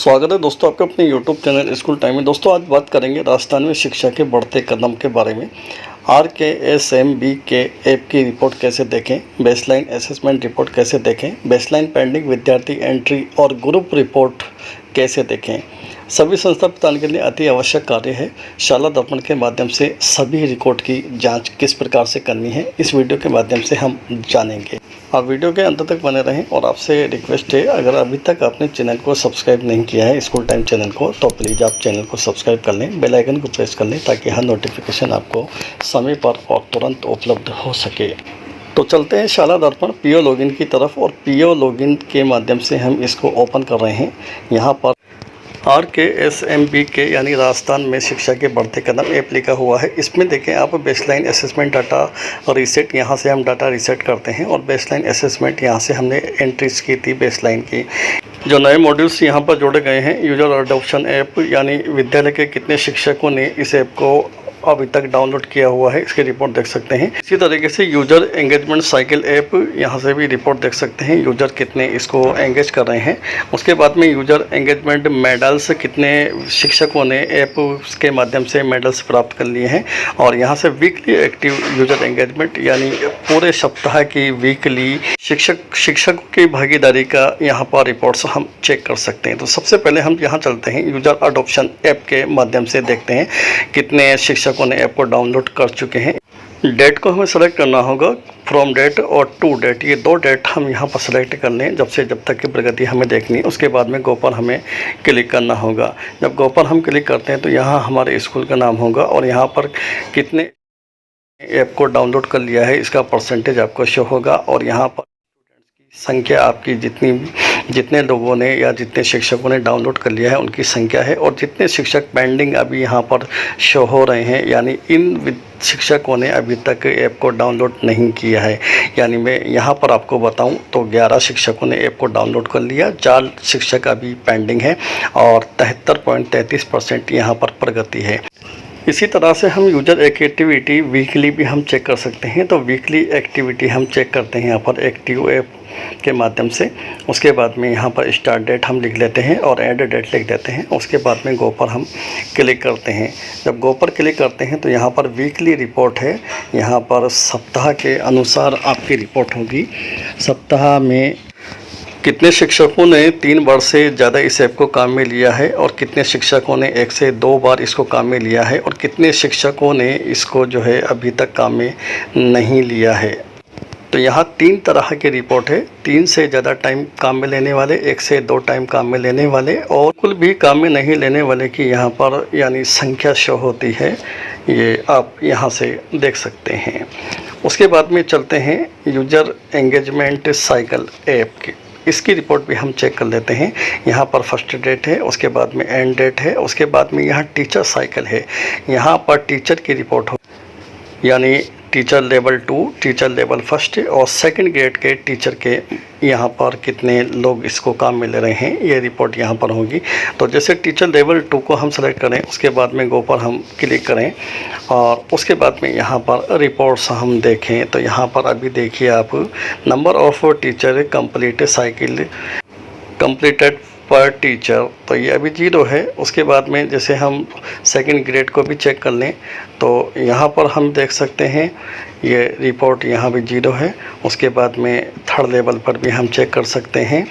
स्वागत है दोस्तों आपका अपने YouTube चैनल स्कूल टाइम में। दोस्तों आज बात करेंगे राजस्थान में शिक्षा के बढ़ते कदम के बारे में। RKSMBK ऐप की रिपोर्ट कैसे देखें, बेसलाइन असेसमेंट रिपोर्ट कैसे देखें, बेसलाइन पेंडिंग विद्यार्थी एंट्री और ग्रुप रिपोर्ट कैसे देखें। सभी संस्था प्रदान के लिए अति आवश्यक कार्य है। शाला दर्पण के माध्यम से सभी रिकॉर्ड की जांच किस प्रकार से करनी है, इस वीडियो के माध्यम से हम जानेंगे। आप वीडियो के अंत तक बने रहें और आपसे रिक्वेस्ट है, अगर अभी तक आपने चैनल को सब्सक्राइब नहीं किया है स्कूल टाइम चैनल को, तो प्लीज़ आप चैनल को सब्सक्राइब कर लें, बेल आइकन को प्रेस कर लें ताकि हर नोटिफिकेशन आपको समय पर और तुरंत उपलब्ध हो सके। तो चलते हैं शाला दर्पण पीओ लॉगिन की तरफ और पीओ लॉगिन के माध्यम से हम इसको ओपन कर रहे हैं। यहाँ पर RKSMBK यानी राजस्थान में शिक्षा के बढ़ते कदम ऐप लिखा हुआ है। इसमें देखें आप बेसलाइन असेसमेंट डाटा रीसेट, यहाँ से हम डाटा रीसेट करते हैं और बेसलाइन असेसमेंट यहाँ से हमने एंट्रीज की थी बेसलाइन की। जो नए मॉड्यूल्स यहाँ पर जोड़े गए हैं, यूजर अडॉप्शन ऐप यानी विद्यालय के कितने शिक्षकों ने इस ऐप को अभी तक डाउनलोड किया हुआ है, इसकी रिपोर्ट देख सकते हैं। इसी तरीके से यूजर एंगेजमेंट साइकिल ऐप, यहाँ से भी रिपोर्ट देख सकते हैं, यूजर कितने इसको एंगेज कर रहे हैं। उसके बाद में यूजर एंगेजमेंट मेडल्स, कितने शिक्षकों ने ऐप के माध्यम से मेडल्स प्राप्त कर लिए हैं। और यहाँ से वीकली एक्टिव यूजर एंगेजमेंट यानी पूरे सप्ताह की वीकली शिक्षक की भागीदारी का यहाँ पर रिपोर्ट्स हम चेक कर सकते हैं। तो सबसे पहले हम यहाँ चलते हैं, यूजर अडॉप्शन ऐप के माध्यम से देखते हैं कितने शिक्षकों ने ऐप को डाउनलोड कर चुके हैं। डेट को हमें सेलेक्ट करना होगा, फ्रॉम डेट और टू डेट, ये दो डेट हम यहाँ पर सेलेक्ट कर लें जब से जब तक की प्रगति हमें देखनी है। उसके बाद में गो पर हमें क्लिक करना होगा। जब गो पर हम क्लिक करते हैं तो यहाँ हमारे स्कूल का नाम होगा और यहाँ पर कितने ऐप को डाउनलोड कर लिया है इसका परसेंटेज आपको शो होगा। और यहाँ पर संख्या आपकी जितने लोगों ने या जितने शिक्षकों ने डाउनलोड कर लिया है उनकी संख्या है, और जितने शिक्षक पेंडिंग अभी यहाँ पर शो हो रहे हैं यानी इन शिक्षकों ने अभी तक ऐप को डाउनलोड नहीं किया है। यानी मैं यहाँ पर आपको बताऊं तो 11 शिक्षकों ने ऐप को डाउनलोड कर लिया, 4 शिक्षक अभी पेंडिंग है और 73.33% यहाँ पर प्रगति है। इसी तरह से हम यूजर एक्टिविटी वीकली भी हम चेक कर सकते हैं। तो वीकली एक्टिविटी हम चेक करते हैं यहाँ पर एक्टिव ऐप के माध्यम से। उसके बाद में यहाँ पर स्टार्ट डेट हम लिख लेते हैं और एंड डेट लिख देते हैं। उसके बाद में गो पर हम क्लिक करते हैं। जब गो पर क्लिक करते हैं तो यहाँ पर वीकली रिपोर्ट है, यहाँ पर सप्ताह के अनुसार आपकी रिपोर्ट होगी। सप्ताह में कितने शिक्षकों ने 3 बार से ज़्यादा इस ऐप को काम में लिया है और कितने शिक्षकों ने 1 से 2 बार इसको काम में लिया है और कितने शिक्षकों ने इसको जो है अभी तक काम में नहीं लिया है। तो यहाँ 3 तरह की रिपोर्ट है, 3 से ज़्यादा टाइम काम में लेने वाले, 1 से 2 टाइम काम में लेने वाले और कुल भी काम में नहीं लेने वाले की यहाँ पर यानी संख्या शो होती है। ये आप यहाँ से देख सकते हैं। उसके बाद में चलते हैं यूजर एंगेजमेंट साइकिल ऐप की, इसकी रिपोर्ट भी हम चेक कर लेते हैं। यहाँ पर फर्स्ट डेट है, उसके बाद में एंड डेट है, उसके बाद में यहाँ टीचर साइकिल है। यहाँ पर टीचर की रिपोर्ट हो यानी टीचर लेवल 2, टीचर लेवल 1 और सेकंड ग्रेड के टीचर के यहाँ पर कितने लोग इसको काम में ले रहे हैं, ये रिपोर्ट यहाँ पर होगी। तो जैसे टीचर लेवल 2 को हम सेलेक्ट करें, उसके बाद में गो पर हम क्लिक करें और उसके बाद में यहाँ पर रिपोर्ट्स हम देखें तो यहाँ पर अभी देखिए आप, number of teacher complete cycle completed पर टीचर, तो ये अभी 0 है। उसके बाद में जैसे हम सेकंड ग्रेड को भी चेक कर लें तो यहाँ पर हम देख सकते हैं ये रिपोर्ट यहाँ भी 0 है। उसके बाद में थर्ड लेवल पर भी हम चेक कर सकते हैं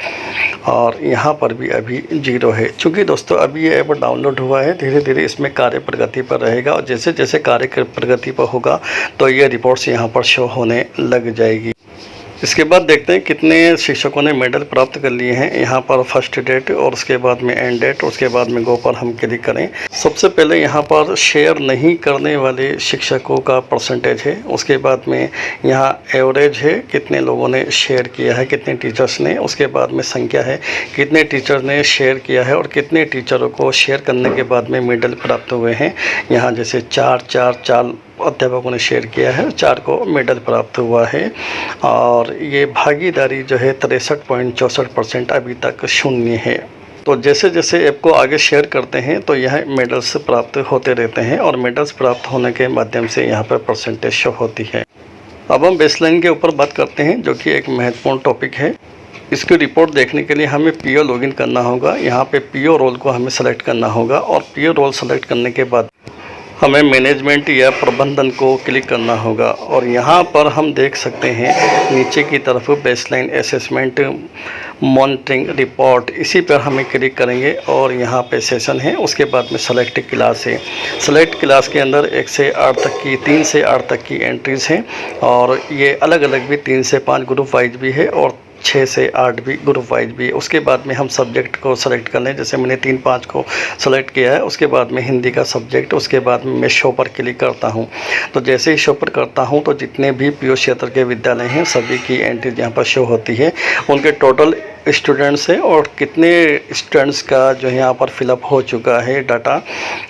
और यहाँ पर भी अभी 0 है। चूँकि दोस्तों अभी ये ऐप डाउनलोड हुआ है, धीरे धीरे इसमें कार्य प्रगति पर रहेगा और जैसे जैसे कार्य प्रगति पर होगा तो ये रिपोर्ट्स यहाँ पर शो होने लग जाएगी। इसके बाद देखते हैं कितने शिक्षकों ने मेडल प्राप्त कर लिए हैं। यहाँ पर फर्स्ट डेट और उसके बाद में एंड डेट, उसके बाद में गो पर हम क्लिक करें। सबसे पहले यहाँ पर शेयर नहीं करने वाले शिक्षकों का परसेंटेज है। उसके बाद में यहाँ एवरेज है, कितने लोगों ने शेयर किया है, कितने टीचर्स ने। उसके बाद में संख्या है, कितने टीचर ने शेयर किया है और कितने टीचरों को शेयर करने के बाद में मेडल प्राप्त हुए हैं। यहाँ जैसे 4 अध्यापकों ने शेयर किया है, 4 को मेडल प्राप्त हुआ है और ये भागीदारी जो है 63.64% अभी तक शून्य है। तो जैसे जैसे ऐप को आगे शेयर करते हैं तो यह मेडल्स प्राप्त होते रहते हैं और मेडल्स प्राप्त होने के माध्यम से यहाँ पर परसेंटेज शो होती है। अब हम बेसलाइन के ऊपर बात करते हैं जो कि एक महत्वपूर्ण टॉपिक है। इसकी रिपोर्ट देखने के लिए हमें पीओ लॉगिन करना होगा। यहाँ पे पीओ रोल को हमें सेलेक्ट करना होगा और पीओ रोल सेलेक्ट करने के बाद हमें मैनेजमेंट या प्रबंधन को क्लिक करना होगा और यहाँ पर हम देख सकते हैं नीचे की तरफ बेसलाइन असेसमेंट मॉनिटरिंग रिपोर्ट, इसी पर हमें क्लिक करेंगे और यहाँ पे सेशन है। उसके बाद में सेलेक्ट क्लास है। सेलेक्ट क्लास के अंदर 1 से 8 तक की 3 से 8 तक की एंट्रीज़ हैं और ये अलग अलग भी 3 से 5 ग्रुप वाइज भी है और 6 से 8 भी ग्रुप वाइज भी है। उसके बाद में हम सब्जेक्ट को सेलेक्ट कर लें, जैसे मैंने 3-5 को सेलेक्ट किया है। उसके बाद में हिंदी का सब्जेक्ट, उसके बाद में मैं शो पर क्लिक करता हूं। तो जैसे ही शो पर करता हूं तो जितने भी पीओ क्षेत्र के विद्यालय हैं सभी की एंट्रीज यहां पर शो होती है, उनके टोटल स्टूडेंट्स हैं और कितने स्टूडेंट्स का जो है यहाँ पर फिलअप हो चुका है डाटा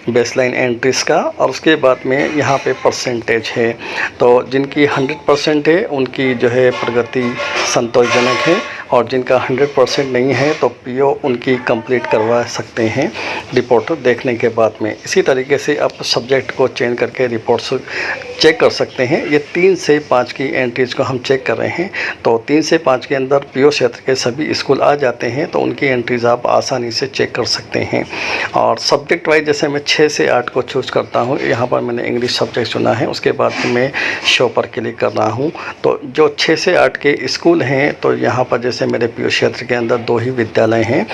बेसलाइन एंट्रीज़ का। और उसके बाद में यहाँ पे परसेंटेज है, तो जिनकी 100% है उनकी जो है प्रगति संतोषजनक है और जिनका 100% नहीं है तो पीओ उनकी कंप्लीट करवा सकते हैं रिपोर्ट देखने के बाद में। इसी तरीके से आप सब्जेक्ट को चेंज करके रिपोर्ट्स चेक कर सकते हैं। ये 3 से 5 की एंट्रीज को हम चेक कर रहे हैं, तो 3 से 5 के अंदर पीओ क्षेत्र के सभी स्कूल आ जाते हैं, तो उनकी एंट्रीज आप आसानी से चेक कर सकते हैं। और सब्जेक्ट वाइज जैसे मैं 6 से 8 को चूज़ करता हूँ, यहाँ पर मैंने इंग्लिश सब्जेक्ट चुना है। उसके बाद मैं शो पर क्लिक कर रहा हूँ, तो जो 6 से 8 के स्कूल हैं तो यहाँ पर जैसे मेरे पीओ क्षेत्र के अंदर 2 ही विद्यालय हैं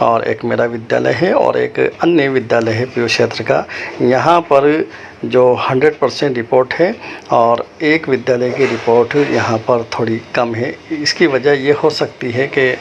और एक मेरा विद्यालय है और एक अन्य विद्यालय है पीओ क्षेत्र का। यहाँ पर जो 100% रिपोर्ट है और एक विद्यालय की रिपोर्ट यहाँ पर थोड़ी कम है। इसकी वजह ये हो सकती है कि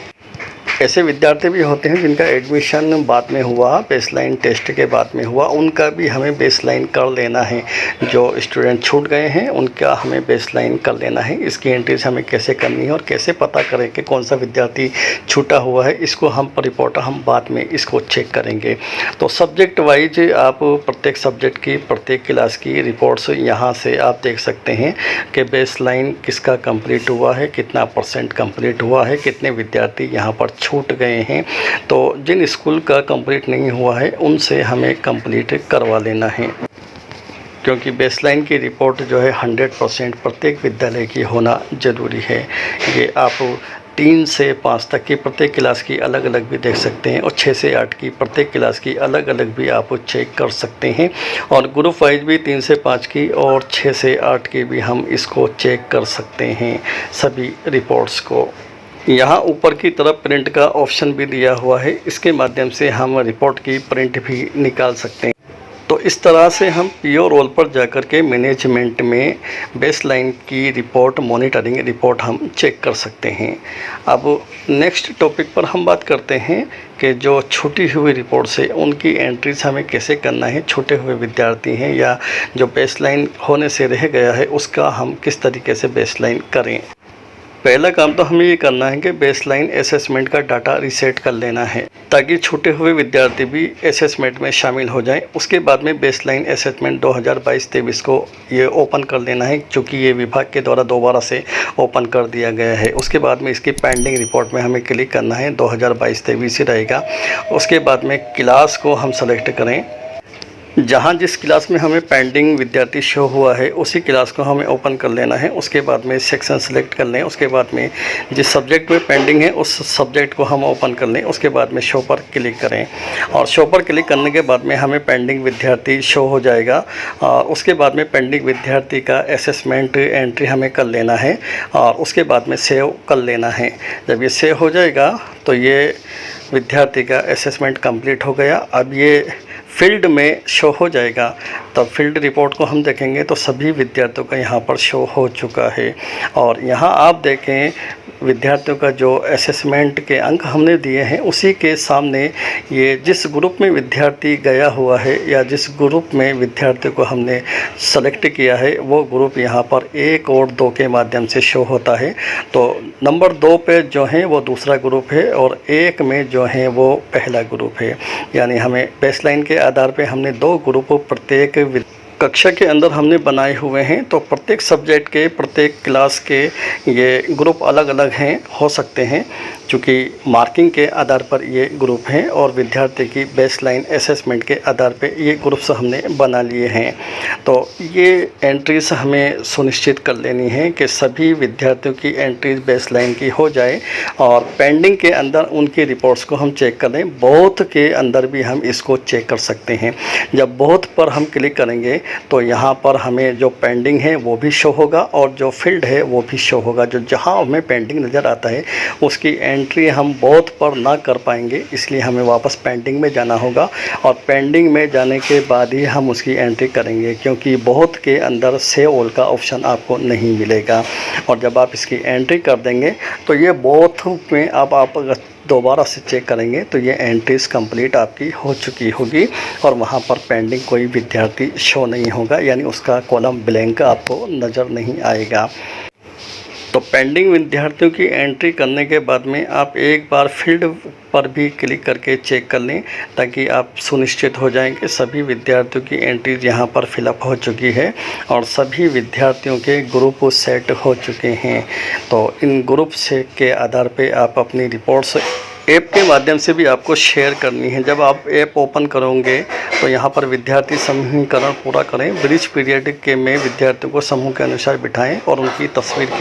ऐसे विद्यार्थी भी होते हैं जिनका एडमिशन बाद में हुआ, बेसलाइन टेस्ट के बाद में हुआ, उनका भी हमें बेसलाइन कर लेना है। जो स्टूडेंट छूट गए हैं उनका हमें बेसलाइन कर लेना है। इसकी एंट्रीज हमें कैसे करनी है और कैसे पता करें कि कौन सा विद्यार्थी छूटा हुआ है, इसको हम रिपोर्ट हम बाद में इसको चेक करेंगे। तो सब्जेक्ट वाइज आप प्रत्येक सब्जेक्ट की प्रत्येक क्लास की रिपोर्ट्स यहाँ से आप देख सकते हैं कि बेसलाइन किसका कंप्लीट हुआ है, कितना % कंप्लीट हुआ है, कितने विद्यार्थी यहाँ पर छूट गए हैं। तो जिन स्कूल का कंप्लीट नहीं हुआ है उनसे हमें कंप्लीट करवा लेना है, क्योंकि बेसलाइन की रिपोर्ट जो है 100% प्रत्येक विद्यालय की होना ज़रूरी है। ये आप 3 से 5 तक की प्रत्येक क्लास की अलग अलग भी देख सकते हैं और 6 से 8 की प्रत्येक क्लास की अलग अलग भी आप चेक कर सकते हैं और ग्रुप वाइज भी 3 से 5 की और 6 से 8 की भी हम इसको चेक कर सकते हैं सभी रिपोर्ट्स को। यहाँ ऊपर की तरफ प्रिंट का ऑप्शन भी दिया हुआ है, इसके माध्यम से हम रिपोर्ट की प्रिंट भी निकाल सकते हैं। तो इस तरह से हम पीओ रोल पर जाकर के मैनेजमेंट में बेसलाइन की रिपोर्ट, मॉनिटरिंग रिपोर्ट हम चेक कर सकते हैं। अब नेक्स्ट टॉपिक पर हम बात करते हैं कि जो छूटी हुई रिपोर्ट्स है उनकी एंट्रीज हमें कैसे करना है। छूटे हुए विद्यार्थी हैं या जो बेसलाइन होने से रह गया है उसका हम किस तरीके से बेसलाइन करें। पहला काम तो हमें ये करना है कि बेसलाइन असेसमेंट का डाटा रीसेट कर लेना है ताकि छूटे हुए विद्यार्थी भी असेसमेंट में शामिल हो जाएं। उसके बाद में बेसलाइन असेसमेंट 2022-23 को ये ओपन कर लेना है, क्योंकि ये विभाग के द्वारा दोबारा से ओपन कर दिया गया है। उसके बाद में इसकी पेंडिंग रिपोर्ट में हमें क्लिक करना है, 2022-23 ही रहेगा। उसके बाद में क्लास को हम सेलेक्ट करें, जहाँ जिस क्लास में हमें पेंडिंग विद्यार्थी शो हुआ है उसी क्लास को हमें ओपन कर लेना है। उसके बाद में सेक्शन सेलेक्ट कर लें, उसके बाद में जिस सब्जेक्ट में पेंडिंग है उस सब्जेक्ट को हम ओपन कर लें। उसके बाद में शो पर क्लिक करें और शो पर क्लिक करने के बाद में हमें पेंडिंग विद्यार्थी शो हो जाएगा। उसके बाद में पेंडिंग विद्यार्थी का असेसमेंट एंट्री हमें कर लेना है और उसके बाद में सेव कर लेना है। जब ये सेव हो जाएगा तो ये विद्यार्थी का असेसमेंट कंप्लीट हो गया। अब ये फील्ड में शो हो जाएगा। तब फील्ड रिपोर्ट को हम देखेंगे तो सभी विद्यार्थियों का यहाँ पर शो हो चुका है और यहाँ आप देखें विद्यार्थियों का जो असेसमेंट के अंक हमने दिए हैं उसी के सामने ये जिस ग्रुप में विद्यार्थी गया हुआ है या जिस ग्रुप में विद्यार्थियों को हमने सेलेक्ट किया है वो ग्रुप यहाँ पर 1 और 2 के माध्यम से शो होता है। तो नंबर 2 पे जो है वो दूसरा ग्रुप है और 1 में जो है वो पहला ग्रुप है। यानी हमें बेसलाइन के आधार पे हमने 2 ग्रुप प्रत्येक कक्षा के अंदर हमने बनाए हुए हैं। तो प्रत्येक सब्जेक्ट के, प्रत्येक क्लास के ये ग्रुप अलग अलग हैं, हो सकते हैं, क्योंकि मार्किंग के आधार पर ये ग्रुप हैं और विद्यार्थी की बेसलाइन असेसमेंट के आधार पे ये ग्रुप्स हमने बना लिए हैं। तो ये एंट्रीज हमें सुनिश्चित कर लेनी है कि सभी विद्यार्थियों की एंट्रीज बेसलाइन की हो जाए और पेंडिंग के अंदर उनकी रिपोर्ट्स को हम चेक कर लें। बोथ के अंदर भी हम इसको चेक कर सकते हैं। जब बोथ पर हम क्लिक करेंगे तो यहाँ पर हमें जो पेंडिंग है वो भी शो होगा और जो फील्ड है वो भी शो होगा। जो जहाँ हमें पेंडिंग नज़र आता है उसकी एंट्री हम बोथ पर ना कर पाएंगे, इसलिए हमें वापस पेंडिंग में जाना होगा और पेंडिंग में जाने के बाद ही हम उसकी एंट्री करेंगे, क्योंकि बोथ के अंदर सेव ऑल का ऑप्शन आपको नहीं मिलेगा। और जब आप इसकी एंट्री कर देंगे तो ये बोथ में अब आप दोबारा से चेक करेंगे तो ये एंट्रीज कंप्लीट आपकी हो चुकी होगी और वहाँ पर पेंडिंग कोई विद्यार्थी शो नहीं होगा, यानी उसका कॉलम ब्लैंक आपको नज़र नहीं आएगा। तो पेंडिंग विद्यार्थियों की एंट्री करने के बाद में आप एक बार फील्ड पर भी क्लिक करके चेक कर लें, ताकि आप सुनिश्चित हो जाएं कि सभी विद्यार्थियों की एंट्रीज यहाँ पर फिलअप हो चुकी है और सभी विद्यार्थियों के ग्रुप सेट हो चुके हैं। तो इन ग्रुप से के आधार पे आप अपनी रिपोर्ट्स ऐप के माध्यम से भी आपको शेयर करनी है। जब आप ऐप ओपन करोगे तो यहाँ पर विद्यार्थी समूहीकरण पूरा करें, ब्रिज पीरियड के में विद्यार्थियों को समूह के अनुसार बिठाएं और उनकी तस्वीर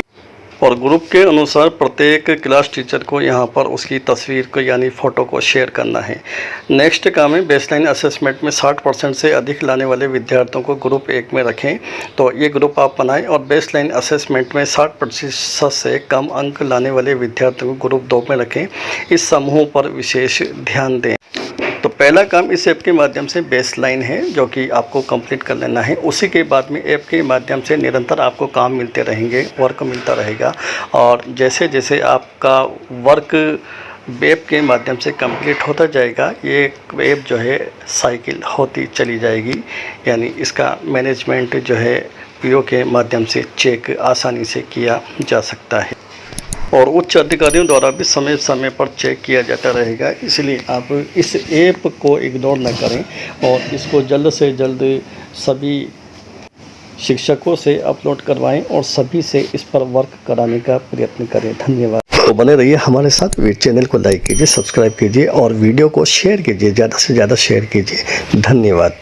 और ग्रुप के अनुसार प्रत्येक क्लास टीचर को यहाँ पर उसकी तस्वीर को यानी फ़ोटो को शेयर करना है। नेक्स्ट काम है बेसलाइन असेसमेंट में 60% से अधिक लाने वाले विद्यार्थियों को ग्रुप 1 में रखें। तो ये ग्रुप आप बनाएं और बेसलाइन असेसमेंट में 60% से कम अंक लाने वाले विद्यार्थियों को ग्रुप 2 में रखें। इस समूह पर विशेष ध्यान दें। तो पहला काम इस ऐप के माध्यम से बेसलाइन है जो कि आपको कंप्लीट कर लेना है। उसी के बाद में ऐप के माध्यम से निरंतर आपको काम मिलते रहेंगे, वर्क मिलता रहेगा और जैसे जैसे आपका वर्क ऐप के माध्यम से कंप्लीट होता जाएगा, ये ऐप जो है साइकिल होती चली जाएगी, यानी इसका मैनेजमेंट जो है पीओ के माध्यम से चेक आसानी से किया जा सकता है और उच्च अधिकारियों द्वारा भी समय समय पर चेक किया जाता रहेगा। इसलिए आप इस ऐप को इग्नोर न करें और इसको जल्द से जल्द सभी शिक्षकों से अपलोड करवाएं और सभी से इस पर वर्क कराने का प्रयत्न करें। धन्यवाद। तो बने रहिए हमारे साथ। चैनल को लाइक कीजिए, सब्सक्राइब कीजिए और वीडियो को शेयर कीजिए, ज़्यादा से ज़्यादा शेयर कीजिए। धन्यवाद।